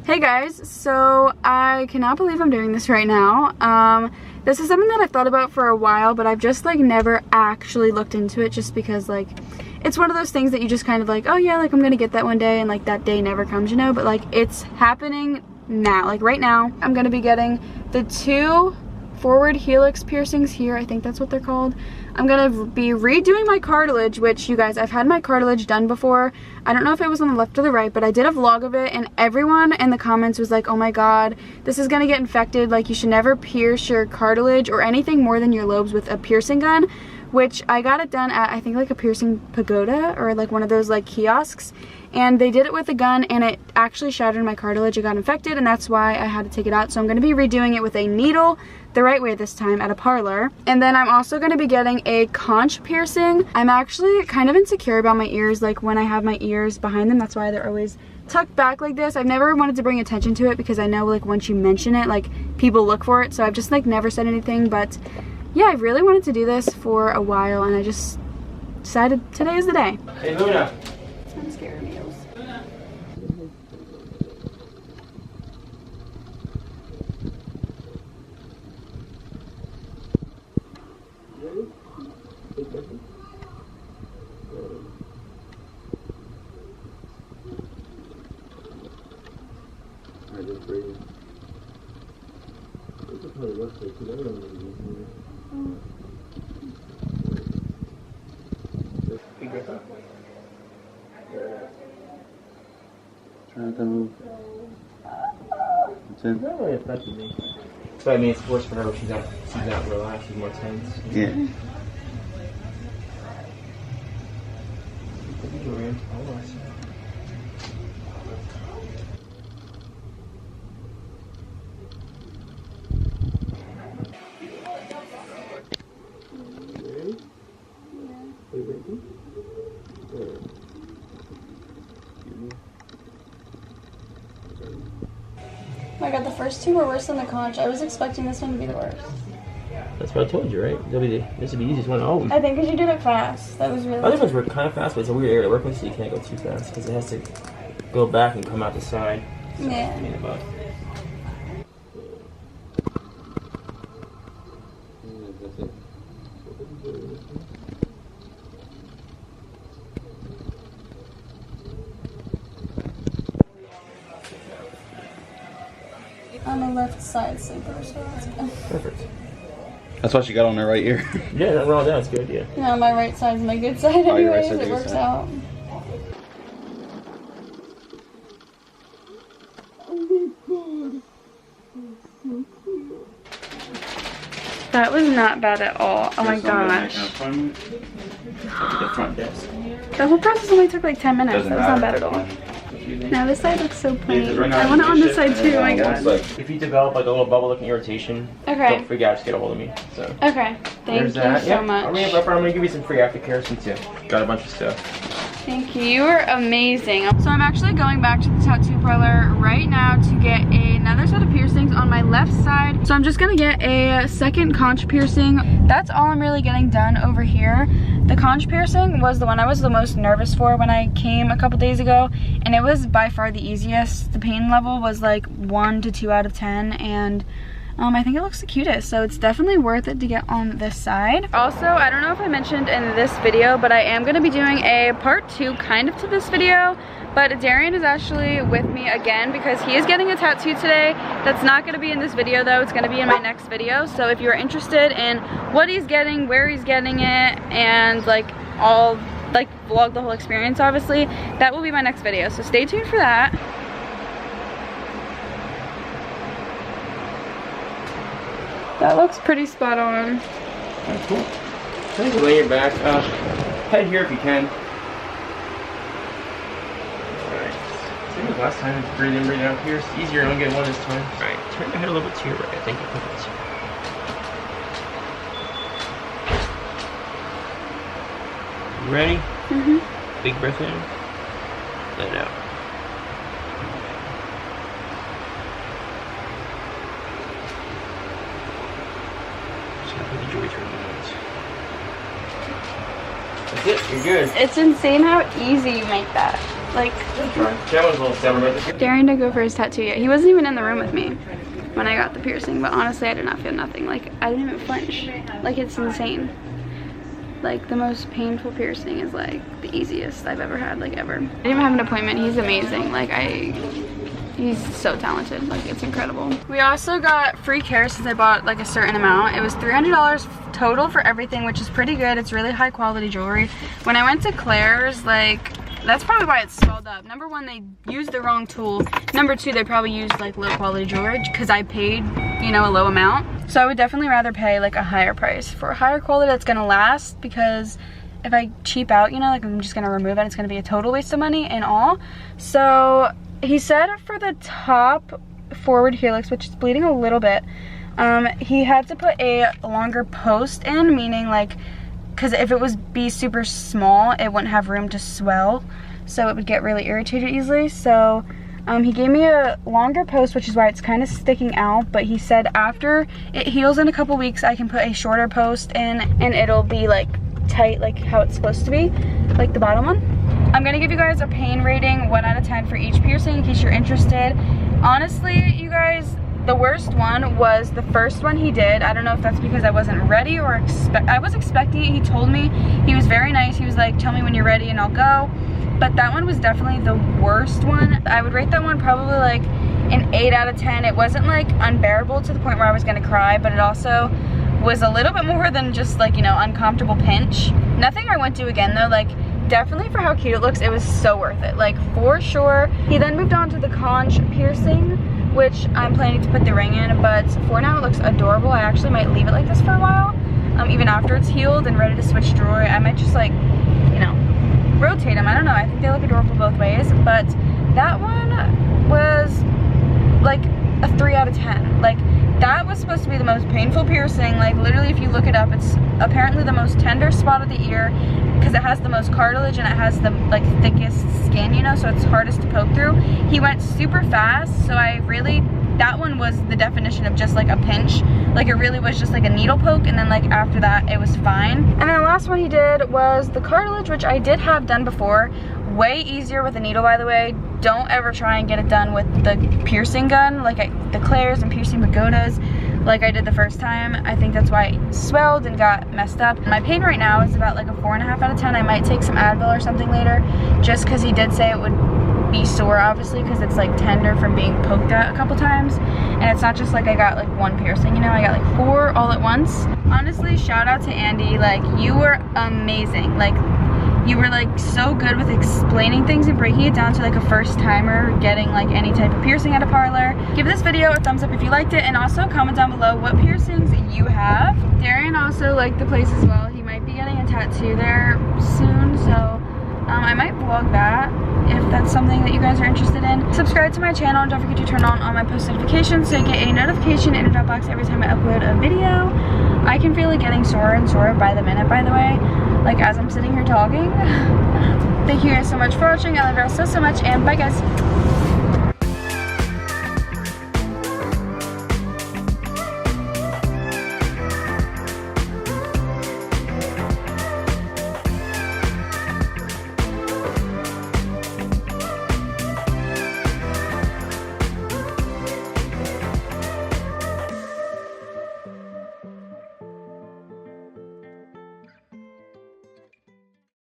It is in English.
Hey guys, so I cannot believe I'm doing this right now. This is something that I've thought about for a while, but I've just like never actually looked into it just because like it's one of those things that you just kind of like, oh yeah, like I'm gonna get that one day, and like that day never comes, you know, but like it's happening now. Like right now I'm gonna be getting the 2 forward helix piercings here. I think that's what they're called. I'm gonna be redoing my cartilage, which you guys, I've had my cartilage done before. I don't know if it was on the left or the right, but I did a vlog of it, and everyone in the comments was like, oh my god, this is gonna get infected, like you should never pierce your cartilage or anything more than your lobes with a piercing gun, which I got it done at, I think, like a piercing pagoda or like one of those like kiosks, and they did it with a gun and it actually shattered my cartilage. It got infected, and that's why I had to take it out. So I'm going to be redoing it with a needle the right way this time at a parlor. And then I'm also going to be getting a conch piercing. I'm actually kind of insecure about my ears, like when I have my ears behind them. That's why they're always tucked back like this. I've never wanted to bring attention to it because I know like once you mention it, like people look for it. So I've just like never said anything, but yeah, I really wanted to do this for a while, and I just decided today is the day. Hey Luna. I'm scared of needles. Trying to move. It's not really affected me. So I mean, it's worse for her. She's not relaxed. She's more tense. Yeah. Oh my god, the first 2 were worse than the conch. I was expecting this one to be the worst. That's what I told you, right? This would be the easiest one. Oh. I think because you did it fast. That was really. Other ones were kind of fast, but it's a weird area to work with, so you can't go too fast because it has to go back and come out the side. So, yeah. I mean, about. On the left side sleeper, so that's good. Perfect. That's why she got on her right ear. Yeah, that roll down. It's good. Yeah. No, my right side's my good side anyways. Your right side's it your works side. out. That was not bad at all. Oh my gosh. The front desk. The whole process only took like 10 minutes. Doesn't That was not matter. bad at all. Now this side looks so plain. right now I want it on this it's side too, oh my just, god. If you develop like a little bubble-looking irritation, Okay. don't freak out. Just get a hold of me. So. Okay. Thank you There's that. so Yeah. much. I'm gonna give you some free aftercare since you got a bunch of stuff. Thank you. You were amazing. So I'm actually going back to the tattoo parlor right now to get another set of piercings on my left side. So I'm just gonna get a second conch piercing. That's all I'm really getting done over here. The conch piercing was the one I was the most nervous for when I came a couple days ago, and it was by far the easiest. The pain level was like 1 to 2 out of 10, and I think it looks the cutest, so it's definitely worth it to get on this side. Also, I don't know if I mentioned in this video, but I am gonna be doing a part 2 kind of to this video, but Darian is actually with me again because he is getting a tattoo today. That's not gonna be in this video though, it's gonna be in my next video. So if you're interested in what he's getting, where he's getting it, and like all, like vlog the whole experience obviously, that will be my next video. So stay tuned for that. That looks pretty spot on. Oh, cool. Thanks for laying your back. Head here if you can. Alright. Same as last time. Just breathe in, breathe out here. It's easier. I only get one this time. Alright. Turn your head a little bit to your right. I think you put this. You ready? Mm-hmm. Big breath in. Let it out. Just gonna put the joy through the nose. That's it, you're good. It's insane how easy you make that. Like, That one's a little stubborn, but daring to go for his tattoo yet. He wasn't even in the room with me when I got the piercing, but honestly I did not feel nothing. Like, I didn't even flinch. Like, it's insane. Like, the most painful piercing is like the easiest I've ever had, like ever. I didn't even have an appointment. He's amazing. Like, he's so talented. Like, it's incredible. We also got free care since I bought like a certain amount. It was $300 total for everything, which is pretty good. It's really high quality jewelry. When I went to Claire's, like, that's probably why it's swelled up. Number one, they used the wrong tool. Number two, they probably used like low quality jewelry because I paid, you know, a low amount. So I would definitely rather pay like a higher price for a higher quality that's gonna last, because if I cheap out, you know, like I'm just gonna remove it, it's gonna be a total waste of money and all. So he said for the top forward helix, which is bleeding a little bit, he had to put a longer post in, meaning like, because if it was be super small, it wouldn't have room to swell, so it would get really irritated easily. So he gave me a longer post, which is why it's kind of sticking out, but he said after it heals in a couple weeks, I can put a shorter post in and it'll be like tight, like how it's supposed to be, like the bottom one. I'm gonna give you guys a pain rating 1 out of 10 for each piercing in case you're interested. Honestly, you guys, the worst one was the first one he did. I don't know if that's because I wasn't ready or I was expecting it. He told me, he was very nice. He was like, tell me when you're ready and I'll go. But that one was definitely the worst one. I would rate that one probably like an 8 out of 10. It wasn't like unbearable to the point where I was gonna cry, but it also was a little bit more than just like, you know, uncomfortable pinch. Nothing I went to again though. Like, definitely for how cute it looks, it was so worth it, like for sure. He then moved on to the conch piercing, which I'm planning to put the ring in, but for now it looks adorable. I actually might leave it like this for a while, even after it's healed and ready to switch jewelry. I might just like, you know, rotate them. I don't know, I think they look adorable both ways, but that one was like a 3 out of 10. Like, that was supposed to be the most painful piercing. Like, literally, if you look it up, it's apparently the most tender spot of the ear because it has the most cartilage and it has the like thickest skin, you know, so it's hardest to poke through. He went super fast, so that one was the definition of just like a pinch. Like, it really was just like a needle poke, and then like after that it was fine. And then the last one he did was the cartilage, which I did have done before. Way easier with a needle, by the way. Don't ever try and get it done with the piercing gun, like the Claire's and piercing pagodas, like I did the first time. I think that's why it swelled and got messed up. My pain right now is about like a 4.5 out of 10. I might take some Advil or something later, just because he did say it would be sore, obviously, because it's like tender from being poked at a couple times. And it's not just like I got like one piercing, you know, I got like 4 all at once. Honestly, shout out to Andy. Like, you were amazing. Like, you were like so good with explaining things and breaking it down to like a first timer getting like any type of piercing at a parlor. Give this video a thumbs up if you liked it, and also comment down below what piercings you have. Darian also liked the place as well. He might be getting a tattoo there soon, so I might vlog that if that's something that you guys are interested in. Subscribe to my channel and don't forget to turn on all my post notifications so you get a notification in your Dropbox every time I upload a video. I can feel it getting sorer and sorer by the minute, by the way, like as I'm sitting here talking. Thank you guys so much for watching. I love you all so much, and bye guys.